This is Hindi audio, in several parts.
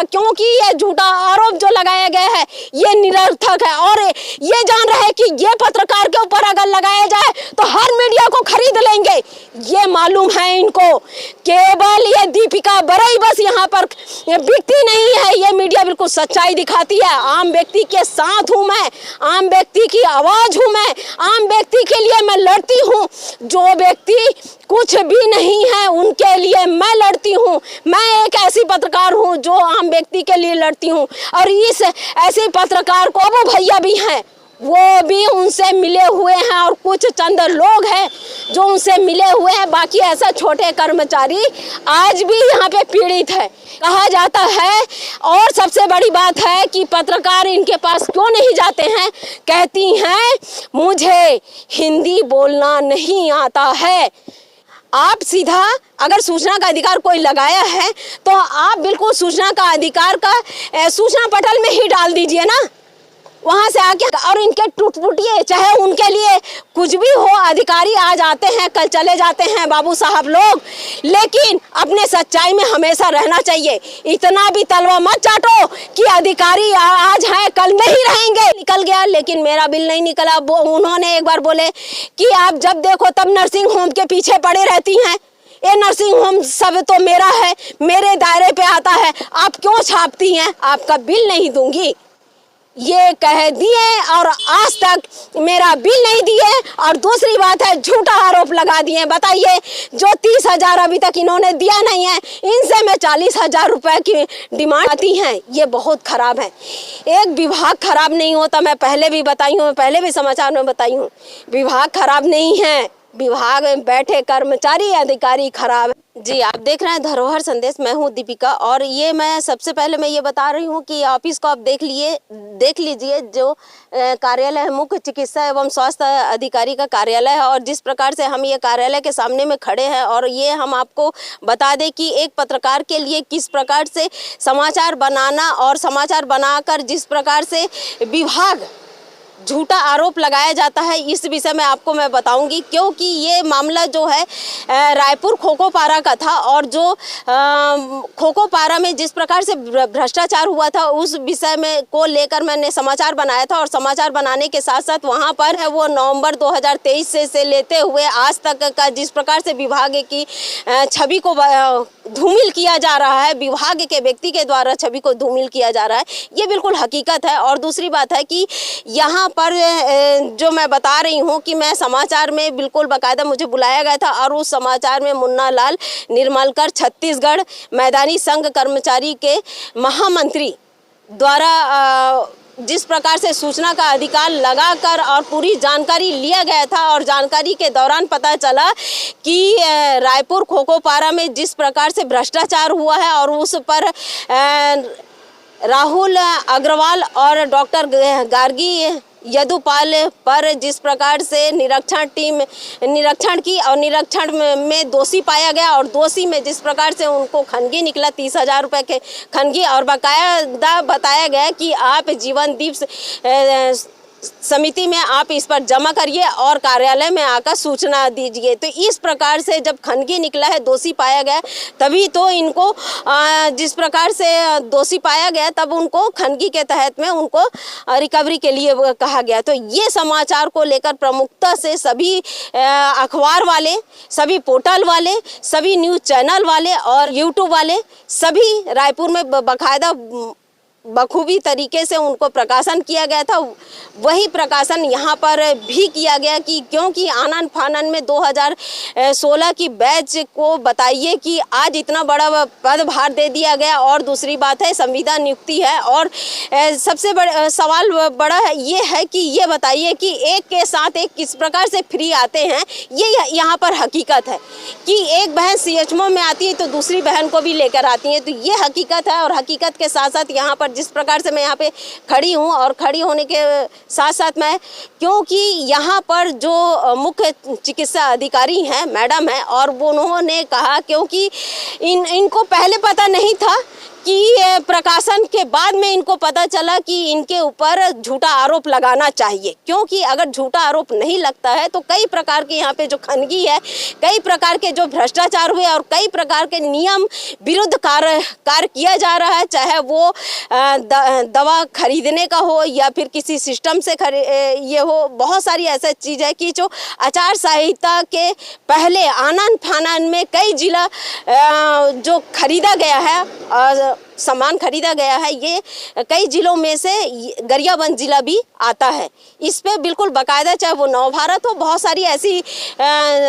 क्योंकि ये झूठा आरोप जो लगाया गया है ये निरर्थक है और ये जान रहे हैं कि ये पत्रकार के ऊपर अगर लगाया जाए तो हर मीडिया को खरीद लेंगे। ये मालूम है इनको, केवल ये दीपिका बरई बस यहाँ पर बिकती नहीं है, ये मीडिया बिल्कुल सच्चाई दिखाती है। आम व्यक्ति के साथ हूँ मैं, आम व्यक्ति की आवाज हूँ मैं, आम व्यक्ति के लिए मैं लड़ती हूँ। जो व्यक्ति कुछ भी नहीं है उनके लिए मैं लड़ती हूँ। मैं एक ऐसी पत्रकार हूँ जो आम व्यक्ति के लिए लड़ती हूँ और इस ऐसे पत्रकार को वो भैया भी हैं, वो भी उनसे मिले हुए हैं और कुछ चंद लोग हैं जो उनसे मिले हुए हैं। बाकी ऐसा छोटे कर्मचारी आज भी यहाँ पे पीड़ित है कहा जाता है। और सबसे बड़ी बात है कि पत्रकार इनके पास क्यों नहीं जाते हैं, कहती हैं मुझे हिंदी बोलना नहीं आता है। आप सीधा अगर सूचना का अधिकार कोई लगाया है तो आप बिल्कुल सूचना का अधिकार का सूचना पटल में ही डाल दीजिए ना, वहां से आके। और इनके टूटपुटिए चाहे उनके लिए कुछ भी हो, अधिकारी आज आते हैं कल चले जाते हैं बाबू साहब लोग, लेकिन अपने सच्चाई में हमेशा रहना चाहिए। इतना भी तलवा मत चाटो कि अधिकारी आज हैं कल नहीं रहेंगे। निकल गया लेकिन मेरा बिल नहीं निकला। उन्होंने एक बार बोले कि आप जब देखो तब नर्सिंग होम के पीछे पड़े रहती हैं, ये नर्सिंग होम सब तो मेरा है, मेरे दायरे पे आता है, आप क्यों छापती हैं, आपका बिल नहीं दूंगी, ये कह दिए और आज तक मेरा बिल नहीं दिए। और दूसरी बात है झूठा आरोप लगा दिए। बताइए, जो 30,000 अभी तक इन्होंने दिया नहीं है, इनसे मैं 40,000 रुपए की डिमांड आती हैं। ये बहुत खराब है। एक विभाग खराब नहीं होता, मैं पहले भी बताई हूँ, पहले भी समाचार में बताई हूँ, विभाग खराब नहीं है, विभाग में बैठे कर्मचारी अधिकारी खराब है। जी, आप देख रहे हैं धरोहर संदेश, मैं हूं दीपिका। और ये मैं सबसे पहले मैं ये बता रही हूं कि ऑफिस को आप देख लीजिए जो कार्यालय है, मुख्य चिकित्सा एवं स्वास्थ्य अधिकारी का कार्यालय है। और जिस प्रकार से हम ये कार्यालय के सामने में खड़े हैं और ये हम आपको बता दें कि एक पत्रकार के लिए किस प्रकार से समाचार बनाना और समाचार बनाकर जिस प्रकार से विभाग झूठा आरोप लगाया जाता है, इस विषय में आपको मैं बताऊंगी। क्योंकि ये मामला जो है रायपुर खोखो पारा का था और जो खोखो पारा में जिस प्रकार से भ्रष्टाचार हुआ था उस विषय में को लेकर मैंने समाचार बनाया था। और समाचार बनाने के साथ साथ वहां पर है वो नवंबर 2023 से लेते हुए आज तक का जिस प्रकार से विभाग की छवि को धूमिल किया जा रहा है, विभाग के व्यक्ति के द्वारा छवि को धूमिल किया जा रहा है, ये बिल्कुल हकीकत है। और दूसरी बात है कि यहाँ पर जो मैं बता रही हूँ कि मैं समाचार में बिल्कुल बाकायदा मुझे बुलाया गया था और उस समाचार में मुन्ना लाल निर्मलकर छत्तीसगढ़ मैदानी संघ कर्मचारी के महामंत्री द्वारा जिस प्रकार से सूचना का अधिकार लगाकर और पूरी जानकारी लिया गया था। और जानकारी के दौरान पता चला कि रायपुर खोखो पारा में जिस प्रकार से भ्रष्टाचार हुआ है और उस पर राहुल अग्रवाल और डॉक्टर गार्गी यदुपाल पर जिस प्रकार से निरीक्षण की और निरीक्षण में दोषी पाया गया और दोषी में जिस प्रकार से उनको खनगी निकला 30,000 रुपए के खनगी। और बाकायदा बताया गया कि आप जीवन दीप समिति में आप इस पर जमा करिए और कार्यालय में आकर सूचना दीजिए। तो इस प्रकार से जब खनगी निकला है, दोषी पाया गया, तभी तो इनको जिस प्रकार से दोषी पाया गया तब उनको खनगी के तहत में उनको रिकवरी के लिए कहा गया। तो ये समाचार को लेकर प्रमुखता से सभी अखबार वाले, सभी पोर्टल वाले, सभी न्यूज़ चैनल वाले और यूट्यूब वाले सभी रायपुर में बाकायदा बखूबी तरीके से उनको प्रकाशन किया गया था। वही प्रकाशन यहाँ पर भी किया गया कि क्योंकि आनन फानन में 2016 की बैच को बताइए कि आज इतना बड़ा पदभार दे दिया गया। और दूसरी बात है संविदा नियुक्ति है। और सबसे बड़ा सवाल बड़ा है ये है कि ये बताइए कि एक के साथ एक किस प्रकार से फ्री आते हैं। ये यहाँ पर हकीकत है कि एक बहन CHMO में आती है तो दूसरी बहन को भी लेकर आती है। तो ये हकीकत है। और हकीकत के साथ साथ यहाँ पर जिस प्रकार से मैं यहाँ पे खड़ी हूँ और खड़ी होने के साथ साथ मैं, क्योंकि यहाँ पर जो मुख्य चिकित्सा अधिकारी हैं मैडम है और उन्होंने कहा, क्योंकि इनको पहले पता नहीं था कि प्रकाशन के बाद में इनको पता चला कि इनके ऊपर झूठा आरोप लगाना चाहिए, क्योंकि अगर झूठा आरोप नहीं लगता है तो कई प्रकार के यहाँ पे जो खनगी है, कई प्रकार के जो भ्रष्टाचार हुए और कई प्रकार के नियम विरुद्ध कार्य किया जा रहा है, चाहे वो दवा खरीदने का हो या फिर किसी सिस्टम से ये हो। बहुत सारी ऐसी चीज़ है कि जो आचार संहिता के पहले आनन फानन में कई जिला जो खरीदा गया है, सामान खरीदा गया है, ये कई जिलों में से गरियाबंद जिला भी आता है। इस पे बिल्कुल बाकायदा, चाहे वो नवभारत हो, बहुत सारी ऐसी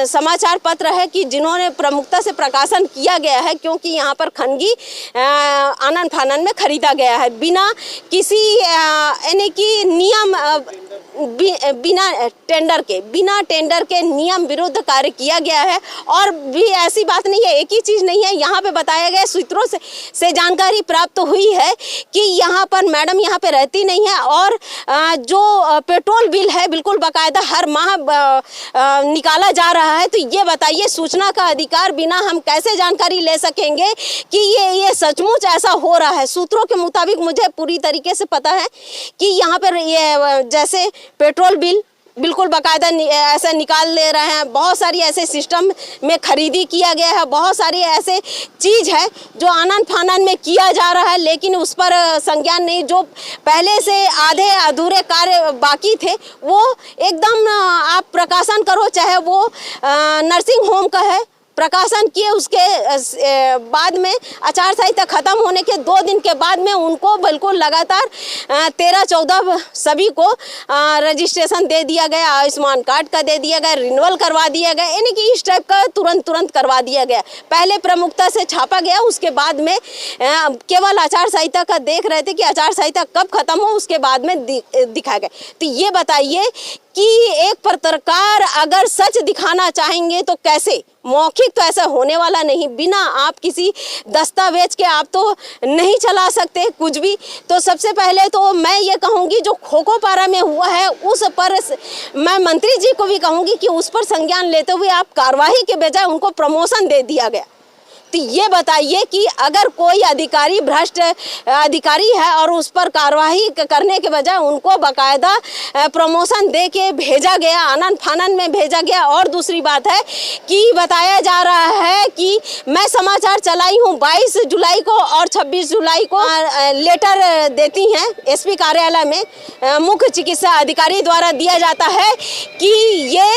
समाचार पत्र है कि जिन्होंने प्रमुखता से प्रकाशन किया गया है, क्योंकि यहाँ पर खनगी आनन फानन में खरीदा गया है बिना किसी यानी कि नियम, बिना टेंडर के नियम विरुद्ध कार्य किया गया है। और भी ऐसी बात नहीं है, एक ही चीज़ नहीं है, यहाँ पे बताया गया सूत्रों से जानकारी प्राप्त हुई है कि यहाँ पर मैडम यहाँ पे रहती नहीं है और जो पेट्रोल बिल है बिल्कुल बाकायदा हर माह निकाला जा रहा है। तो ये बताइए, सूचना का अधिकार बिना हम कैसे जानकारी ले सकेंगे कि ये सचमुच ऐसा हो रहा है। सूत्रों के मुताबिक मुझे पूरी तरीके से पता है कि यहाँ पर ये जैसे पेट्रोल बिल बिल्कुल बाकायदा ऐसे निकाल ले रहे हैं, बहुत सारी ऐसे सिस्टम में खरीदी किया गया है, बहुत सारी ऐसे चीज़ है जो आनन फानन में किया जा रहा है, लेकिन उस पर संज्ञान नहीं। जो पहले से आधे अधूरे कार्य बाकी थे वो एकदम आप प्रकाशन करो, चाहे वो नर्सिंग होम का है, प्रकाशन किए, उसके बाद में आचार संहिता खत्म होने के 2 दिन के बाद में उनको बिल्कुल लगातार 13-14 सभी को रजिस्ट्रेशन दे दिया गया, आयुष्मान कार्ड का दे दिया गया, रिन्यूअल करवा दिया गया, यानी कि इस टाइप का तुरंत करवा दिया गया। पहले प्रमुखता से छापा गया, उसके बाद में केवल आचार संहिता का देख रहे थे कि आचार संहिता कब खत्म हो, उसके बाद में दिखाया गया। तो ये बताइए कि एक पत्रकार अगर सच दिखाना चाहेंगे तो कैसे? मौखिक तो ऐसा होने वाला नहीं, बिना आप किसी दस्तावेज के आप तो नहीं चला सकते कुछ भी। तो सबसे पहले तो मैं ये कहूँगी जो खोखोपारा में हुआ है उस पर मैं मंत्री जी को भी कहूँगी कि उस पर संज्ञान लेते हुए आप कार्रवाई के बजाय उनको प्रमोशन दे दिया गया। तो ये बताइए कि अगर कोई अधिकारी भ्रष्ट अधिकारी है और उस पर कार्रवाई करने के बजाय उनको बाकायदा प्रमोशन दे के भेजा गया, आनन फानन में भेजा गया। और दूसरी बात है कि बताया जा रहा है कि मैं समाचार चलाई हूँ 22 जुलाई को और 26 जुलाई को लेटर देती हैं एसपी कार्यालय में मुख्य चिकित्सा अधिकारी द्वारा दिया जाता है कि ये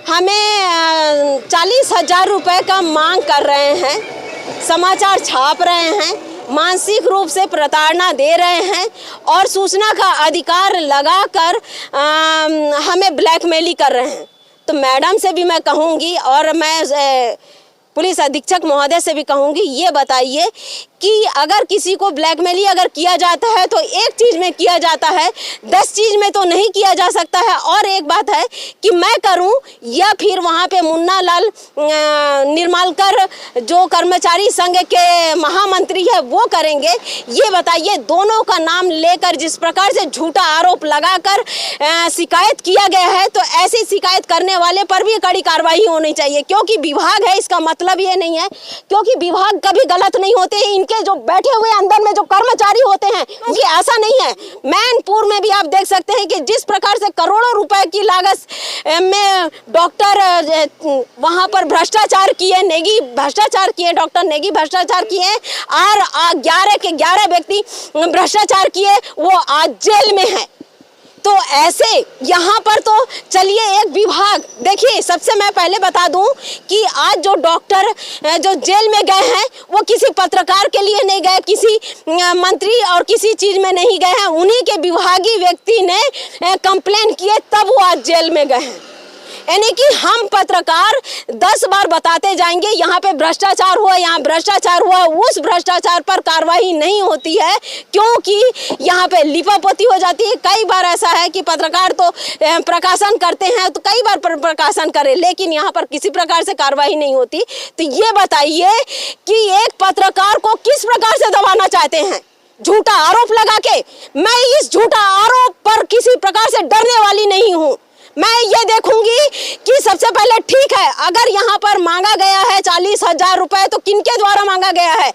हमें 40,000 रुपये का मांग कर रहे हैं, समाचार छाप रहे हैं, मानसिक रूप से प्रताड़ना दे रहे हैं और सूचना का अधिकार लगाकर हमें ब्लैकमेली कर रहे हैं। तो मैडम से भी मैं कहूँगी और मैं पुलिस अधीक्षक महोदय से भी कहूँगी, ये बताइए कि अगर किसी को ब्लैकमेली अगर किया जाता है तो एक चीज़ में किया जाता है, 10 चीज़ में तो नहीं किया जा सकता है। और एक बात है कि मैं करूं या फिर वहां पे मुन्ना लाल निर्मालकर जो कर्मचारी संघ के महामंत्री है वो करेंगे। ये बताइए, दोनों का नाम लेकर जिस प्रकार से झूठा आरोप लगाकर शिकायत किया गया है, तो ऐसी शिकायत करने वाले पर भी कड़ी कार्रवाई होनी चाहिए, क्योंकि विभाग है, इसका मतलब ये नहीं है क्योंकि विभाग कभी गलत नहीं होते हैं, के जो बैठे हुए अंदर में जो कर्मचारी होते हैं ये ऐसा नहीं है। मैनपुर में भी आप देख सकते हैं कि जिस प्रकार से करोड़ों रुपए की लागत में डॉक्टर वहां पर भ्रष्टाचार किए, नेगी भ्रष्टाचार किए, डॉक्टर नेगी भ्रष्टाचार किए और 11 के 11 व्यक्ति भ्रष्टाचार किए, वो आज जेल में है। तो ऐसे यहाँ पर तो चलिए एक विभाग देखिए, सबसे मैं पहले बता दूं कि आज जो डॉक्टर जो जेल में गए हैं वो किसी पत्रकार के लिए नहीं गए, किसी मंत्री और किसी चीज में नहीं गए हैं, उन्हीं के विभागीय व्यक्ति ने कंप्लेन किए तब वो आज जेल में गए हैं। यानी कि हम पत्रकार 10 बार बताते जाएंगे यहाँ पे भ्रष्टाचार हुआ, यहाँ भ्रष्टाचार हुआ, उस भ्रष्टाचार पर कार्रवाई नहीं होती है क्योंकि यहाँ पे लिपापोती हो जाती है। कई बार ऐसा है कि पत्रकार तो प्रकाशन करते हैं तो कई बार प्रकाशन करें, लेकिन यहाँ पर किसी प्रकार से कार्रवाई नहीं होती। तो ये बताइए कि एक पत्रकार को किस प्रकार से दबाना चाहते हैं झूठा आरोप लगा के। मैं इस झूठा आरोप पर किसी प्रकार से डरने वाली नहीं हूँ। मैं ये देखूंगी कि सबसे पहले ठीक है, अगर यहाँ पर मांगा गया है 40,000 रुपए तो किनके द्वारा मांगा गया है?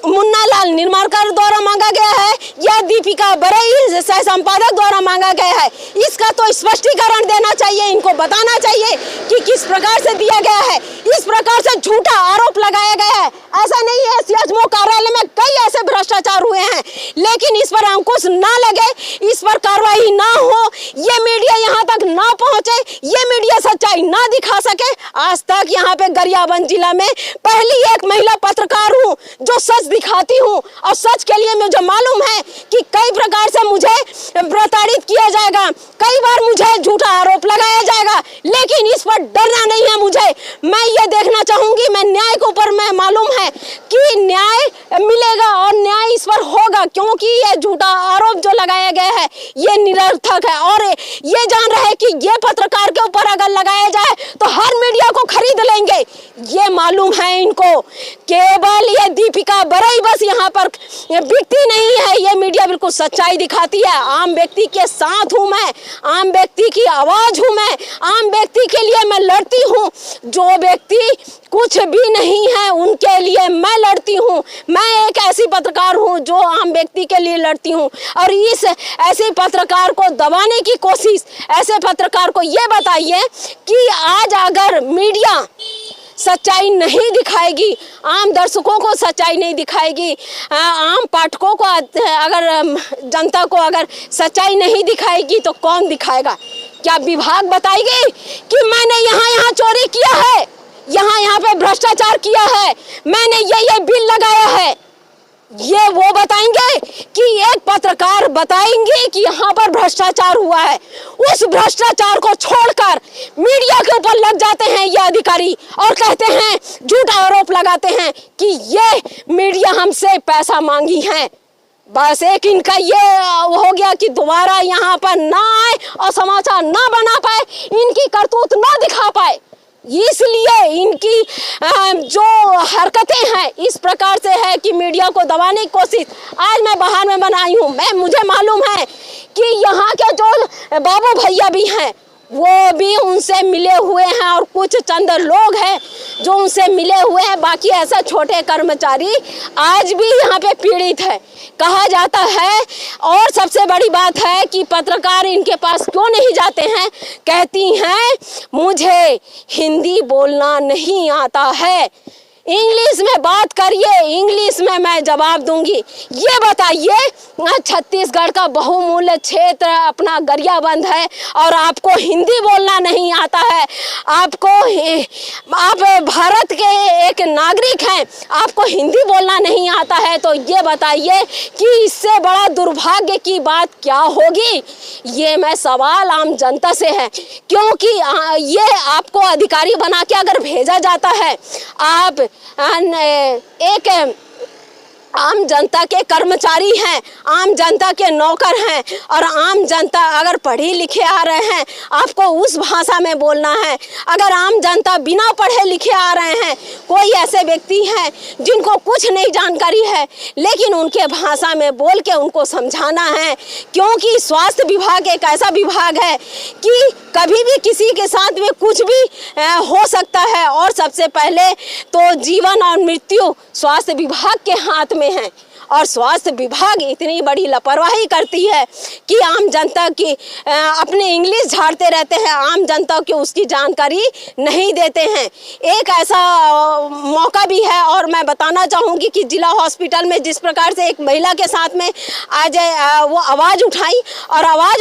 मुन्ना लाल निर्माणकर द्वारा मांगा गया है या दीपिका बरई सह संपादक द्वारा मांगा गया है, इसका तो स्पष्टीकरण देना चाहिए। इनको बताना चाहिए कि किस प्रकार से दिया गया है। इस प्रकार से झूठा आरोप लगाया गया है। ऐसा नहीं है, सीएचओ कार्यालय में कई ऐसे भ्रष्टाचार हुए हैं, लेकिन इस पर अंकुश ना लगे, इस पर कार्रवाई ना हो, ये मीडिया यहाँ तक ना पहुंचे, ये मीडिया सच्चाई ना दिखा सके। आज तक यहाँ पे गरियाबंद जिला में पहली एक महिला पत्रकार हूँ जो सच दिखाती हूँ, और सच के लिए मुझे मालूम है कि कई प्रकार से मुझे प्रताड़ित किया जाएगा, कई बार मुझे झूठा आरोप लगाया जाएगा, लेकिन इस पर डरना नहीं है मुझे। मैं ये देखना चाहूंगी, मैं न्याय के ऊपर मैं मालूम है कि न्याय मिलेगा और न्याय इस पर होगा, क्योंकि ये झूठा आरोप जो लगाया गया है ये निरर्थक है। और ये जान रहे हैं कि ये पत्रकार के ऊपर अगर लगाया जाए तो हर मीडिया को खरीद लेंगे, ये मालूम है इनको। केवल ये दीपिका बरई बस यहाँ पर बिकती नहीं है, ये मीडिया बिल्कुल सच्चाई दिखाती है। आम व्यक्ति के साथ हूँ मैं, आम व्यक्ति की आवाज हूँ मैं, आम व्यक्ति के लिए मैं लड़ती हूँ। जो व्यक्ति कुछ भी नहीं है उनके लिए मैं लड़ती हूँ। मैं एक ऐसी पत्रकार हूँ जो आम व्यक्ति के लिए लड़ती हूँ, और इस ऐसे पत्रकार को दबाने की कोशिश, ऐसे पत्रकार को ये बताइए कि आज अगर मीडिया सच्चाई नहीं दिखाएगी, आम दर्शकों को सच्चाई नहीं दिखाएगी, आम पाठकों को अगर जनता को अगर सच्चाई नहीं दिखाएगी तो कौन दिखाएगा? क्या विभाग बताएगी कि मैंने यहाँ चोरी किया है, यहाँ पे भ्रष्टाचार किया है, मैंने ये बिल लगाया है? ये वो बताएंगे कि एक पत्रकार बताएंगे कि यहाँ पर भ्रष्टाचार हुआ है? उस भ्रष्टाचार को छोड़कर मीडिया के ऊपर लग जाते हैं ये अधिकारी और कहते हैं, झूठा आरोप लगाते हैं कि ये मीडिया हमसे पैसा मांगी है। बस एक इनका ये हो गया कि दोबारा यहाँ पर ना आए और समाचार ना बना पाए, इनकी करतूत ना दिखा पाए, इसलिए इनकी जो हरकतें हैं इस प्रकार से है कि मीडिया को दबाने की कोशिश। आज मैं बाहर में बनाई हूँ, मुझे मालूम है कि यहाँ के जो बाबू भैया भी हैं वो भी उनसे मिले हुए हैं, और कुछ चंद लोग हैं जो उनसे मिले हुए हैं, बाकी ऐसा छोटे कर्मचारी आज भी यहाँ पे पीड़ित है कहा जाता है। और सबसे बड़ी बात है कि पत्रकार इनके पास क्यों नहीं जाते हैं? कहती हैं मुझे हिंदी बोलना नहीं आता है, इंग्लिश में बात करिए, इंग्लिश में मैं जवाब दूंगी। ये बताइए, छत्तीसगढ़ का बहुमूल्य क्षेत्र अपना गरियाबंद है और आपको हिंदी बोलना नहीं आता है, आप भारत के एक नागरिक हैं, आपको हिंदी बोलना नहीं आता है, तो ये बताइए कि इससे बड़ा दुर्भाग्य की बात क्या होगी? ये मैं सवाल आम जनता से है, क्योंकि ये आपको अधिकारी बना के अगर भेजा जाता है, आप एक आम जनता के कर्मचारी हैं, आम जनता के नौकर हैं, और आम जनता अगर पढ़े लिखे आ रहे हैं आपको उस भाषा में बोलना है। अगर आम जनता बिना पढ़े लिखे आ रहे हैं, कोई ऐसे व्यक्ति हैं जिनको कुछ नहीं जानकारी है, लेकिन उनके भाषा में बोल के उनको समझाना है, क्योंकि स्वास्थ्य विभाग एक ऐसा विभाग है कि कभी भी किसी के साथ में कुछ भी हो सकता है, और सबसे पहले तो जीवन और मृत्यु स्वास्थ्य विभाग के हाथ में है। और स्वास्थ्य विभाग इतनी बड़ी लापरवाही करती है कि आम जनता की अपने इंग्लिश झाड़ते रहते हैं, आम जनता की उसकी जानकारी नहीं देते हैं। एक ऐसा मौका भी है, और मैं बताना चाहूँगी कि जिला हॉस्पिटल में जिस प्रकार से एक महिला के साथ में आज वो आवाज़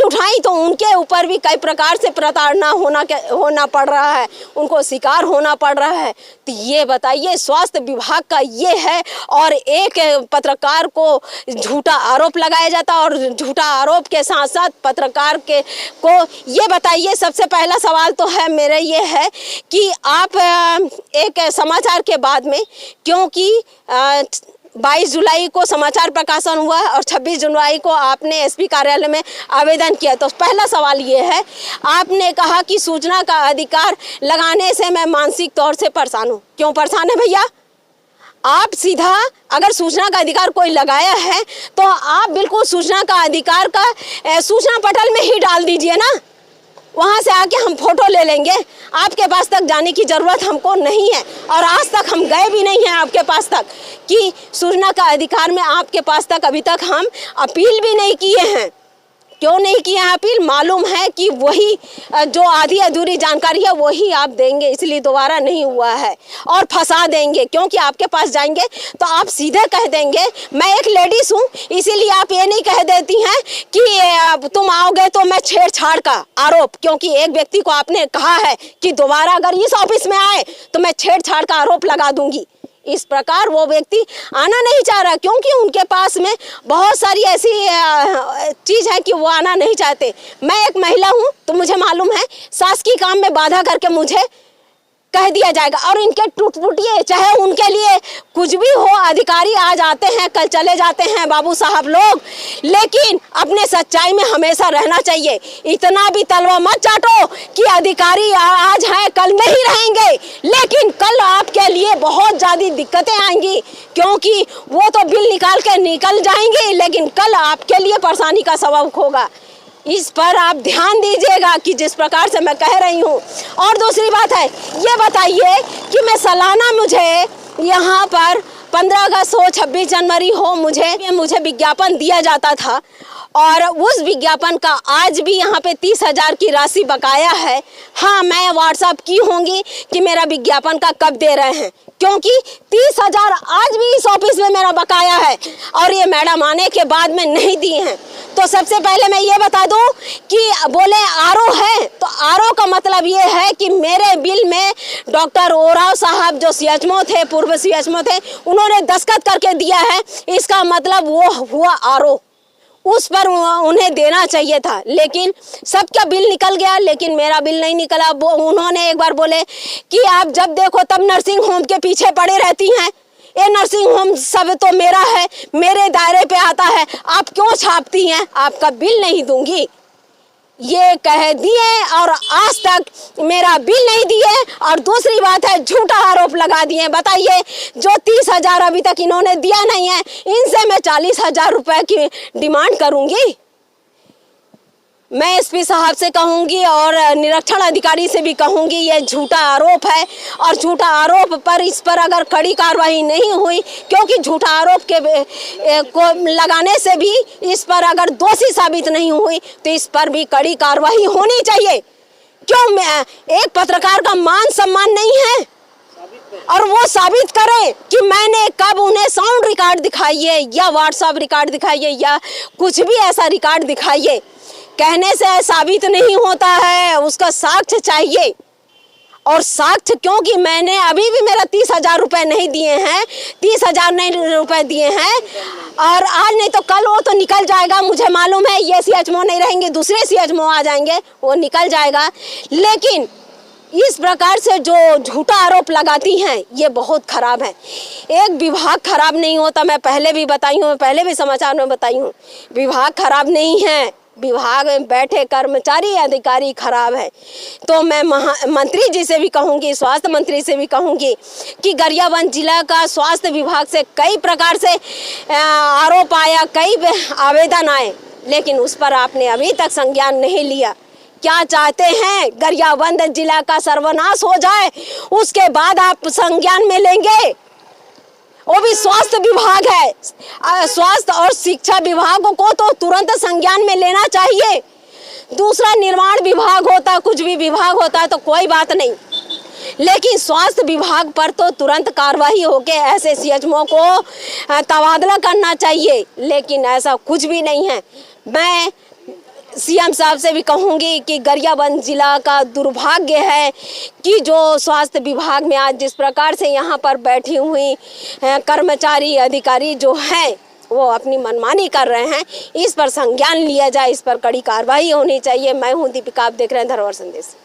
उठाई तो उनके ऊपर भी कई प्रकार से प्रताड़ना होना पड़ रहा है, उनको शिकार होना पड़ रहा है। तो ये बताइए, स्वास्थ्य विभाग का ये है, और एक पत्रकार को झूठा आरोप लगाया जाता है, और झूठा आरोप के साथ साथ पत्रकार को ये बताइए। सबसे पहला सवाल तो है मेरा ये है कि आप एक समाचार के बाद में, क्योंकि 22 जुलाई को समाचार प्रकाशन हुआ और 26 जुलाई को आपने एसपी कार्यालय में आवेदन किया, तो पहला सवाल ये है, आपने कहा कि सूचना का अधिकार लगाने से मैं मानसिक तौर से परेशान हूँ। क्यों परेशान है भैया? आप सीधा अगर सूचना का अधिकार कोई लगाया है तो आप बिल्कुल सूचना का अधिकार का सूचना पटल में ही डाल दीजिए ना, वहाँ से आके हम फोटो ले लेंगे। आपके पास तक जाने की ज़रूरत हमको नहीं है और आज तक हम गए भी नहीं हैं आपके पास तक कि सूचना का अधिकार में आपके पास तक अभी तक हम अपील भी नहीं किए हैं। क्यों नहीं किया है अपील? मालूम है कि वही जो आधी अधूरी जानकारी है वही आप देंगे, इसलिए दोबारा नहीं हुआ है और फंसा देंगे। क्योंकि आपके पास जाएंगे तो आप सीधे कह देंगे मैं एक लेडीज हूँ, इसीलिए आप ये नहीं कह देती हैं कि तुम आओगे तो मैं छेड़छाड़ का आरोप, क्योंकि एक व्यक्ति को आपने कहा है कि दोबारा अगर इस ऑफिस में आए तो मैं छेड़छाड़ का आरोप लगा दूंगी। इस प्रकार वो व्यक्ति आना नहीं चाह रहा क्योंकि उनके पास में बहुत सारी ऐसी चीज़ है कि वो आना नहीं चाहते। मैं एक महिला हूँ तो मुझे मालूम है शासकीय काम में बाधा करके मुझे कह दिया जाएगा और इनके टूट-फूटिए चाहे उनके लिए कुछ भी हो, अधिकारी आज आते हैं कल चले जाते हैं बाबू साहब लोग, लेकिन अपने सच्चाई में हमेशा रहना चाहिए। इतना भी तलवा मत चाटो कि अधिकारी आज हैं कल नहीं रहेंगे, लेकिन कल आपके लिए बहुत ज़्यादा दिक्कतें आएंगी क्योंकि वो तो बिल निकाल के निकल जाएंगे, लेकिन कल आपके लिए परेशानी का सबब होगा। इस पर आप ध्यान दीजिएगा कि जिस प्रकार से मैं कह रही हूँ। और दूसरी बात है, ये बताइए कि मैं सालाना मुझे यहाँ पर 15 अगस्त हो 26 जनवरी हो मुझे विज्ञापन दिया जाता था और उस विज्ञापन का आज भी यहाँ पे 30,000 की राशि बकाया है। हाँ, मैं व्हाट्सएप की होंगी कि मेरा विज्ञापन का कब दे रहे हैं, क्योंकि 30,000 आज भी इस ऑफिस में मेरा बकाया है और ये मैडम आने के बाद में नहीं दिए हैं। तो सबसे पहले मैं ये बता दूं कि बोले आरओ है तो आरओ का मतलब ये है कि मेरे बिल में डॉक्टर ओराव साहब जो सीएचएमओ थे, पूर्व सीएचएमओ थे, उन्होंने दस्तखत करके दिया है। इसका मतलब वो हुआ आरओ, उस पर उन्हें देना चाहिए था, लेकिन सबका बिल निकल गया लेकिन मेरा बिल नहीं निकला। उन्होंने एक बार बोले कि आप जब देखो तब नर्सिंग होम के पीछे पड़े रहती हैं, ये नर्सिंग होम सब तो मेरा है, मेरे दायरे पे आता है, आप क्यों छापती हैं, आपका बिल नहीं दूंगी, ये कह दिए और आज तक मेरा बिल नहीं दिए। और दूसरी बात है, झूठा आरोप लगा दिए। बताइए, जो 30,000 अभी तक इन्होंने दिया नहीं है, इनसे मैं 40,000 रुपए की डिमांड करूंगी। मैं एसपी साहब से कहूंगी और निरीक्षण अधिकारी से भी कहूंगी, ये झूठा आरोप है और झूठा आरोप पर इस पर अगर कड़ी कार्रवाई नहीं हुई, क्योंकि झूठा आरोप को लगाने से भी इस पर अगर दोषी साबित नहीं हुई तो इस पर भी कड़ी कार्रवाई होनी चाहिए। क्यों एक पत्रकार का मान सम्मान नहीं है? और वो साबित करे कि मैंने कब उन्हें साउंड रिकॉर्ड दिखाइए या व्हाट्सएप रिकॉर्ड दिखाइए या कुछ भी ऐसा रिकॉर्ड दिखाइए। कहने से साबित नहीं होता है, उसका साक्ष्य चाहिए। और साक्ष्य, क्योंकि मैंने अभी भी मेरा 30,000 रुपए नहीं दिए हैं, 30,000 रुपए दिए हैं और आज नहीं तो कल वो तो निकल जाएगा। मुझे मालूम है ये सीएचएमओ नहीं रहेंगे, दूसरे सीएचएमओ आ जाएंगे, वो निकल जाएगा। लेकिन इस प्रकार से जो झूठा आरोप लगाती हैं ये बहुत खराब है। एक विभाग खराब नहीं होता, मैं पहले भी बताई हूँ, पहले भी समाचार में बताई हूँ, विभाग खराब नहीं है, विभाग में बैठे कर्मचारी अधिकारी खराब है। तो मैं मंत्री जी से भी कहूँगी, स्वास्थ्य मंत्री से भी कहूँगी कि गरियाबंद जिला का स्वास्थ्य विभाग से कई प्रकार से आरोप आया, कई आवेदन आए, लेकिन उस पर आपने अभी तक संज्ञान नहीं लिया। क्या चाहते हैं? गरियाबंद जिला का सर्वनाश हो जाए, उसके बाद आप संज्ञान में लेंगे? वो भी स्वास्थ्य विभाग है, स्वास्थ्य और शिक्षा विभागों को तो तुरंत संज्ञान में लेना चाहिए। दूसरा निर्माण विभाग होता, कुछ भी विभाग होता है तो कोई बात नहीं, लेकिन स्वास्थ्य विभाग पर तो तुरंत कार्रवाई होके ऐसे सीएचएमओ को तबादला करना चाहिए, लेकिन ऐसा कुछ भी नहीं है। मैं सीएम साहब से भी कहूँगी कि गरियाबंद जिला का दुर्भाग्य है कि जो स्वास्थ्य विभाग में आज जिस प्रकार से यहाँ पर बैठी हुई कर्मचारी अधिकारी जो हैं वो अपनी मनमानी कर रहे हैं, इस पर संज्ञान लिया जाए, इस पर कड़ी कार्रवाई होनी चाहिए। मैं हूँ दीपिका, आप देख रहे हैं धरोहर संदेश।